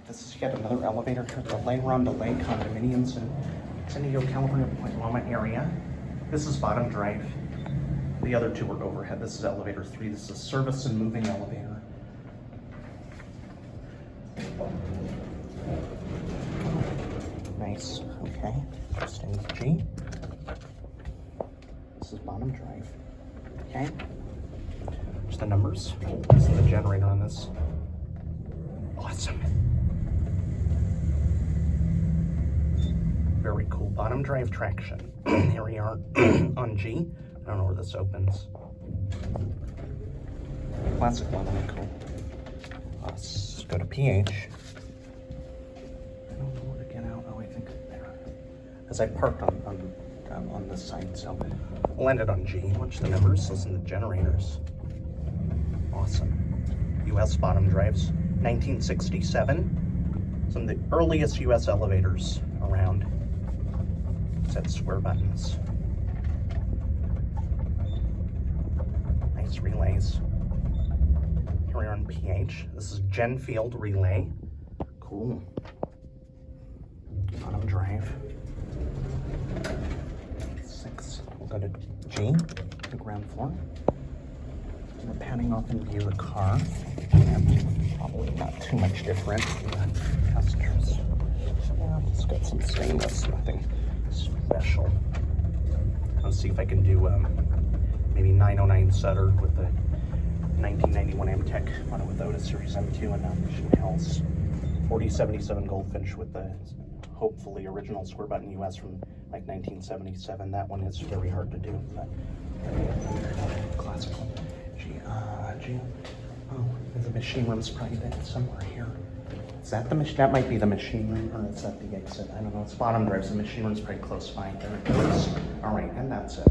This is yet another elevator here at the Le Rondelet condominiums in San Diego, California, Point Loma area. This is bottom drive. The other two are overhead. This is elevator 3. This is service and moving elevator. Nice. Okay. Interesting. G. This is bottom drive. Okay. There's the numbers. This is the generator on this. Awesome. Very cool. Bottom drive traction. Here we are on G. I don't know where this opens. Classic one, really cool. Let's go to PH. I don't know where to get out. Oh, I think there. As I parked on this side, so we'll end it on G. Watch the numbers. Listen to the generators. Awesome. U.S. bottom drives. 1967. Some of the earliest U.S. elevators around. Set square buttons. Nice relays. Here we are on PH. This is Genfield relay. Cool. Bottom drive. 6. We'll go to G, the ground floor. We're panning off in view of the car. And probably not too much different from the passengers. Yeah, it's got some stainless, nothing special. Let's see if I can do maybe 909 Sutter with the 1991 Amtech on it with Otis Series M2 and Mission Hills. 4077 Goldfinch with the hopefully original square button US from like 1977. That one is very hard to do, but classic one. G. Oh, the machine room's probably there somewhere here. Is that the machine? That might be the machine room, or is that the exit? I don't know. It's bottom drive, so the machine room's pretty close by. There it goes. All right, and that's it.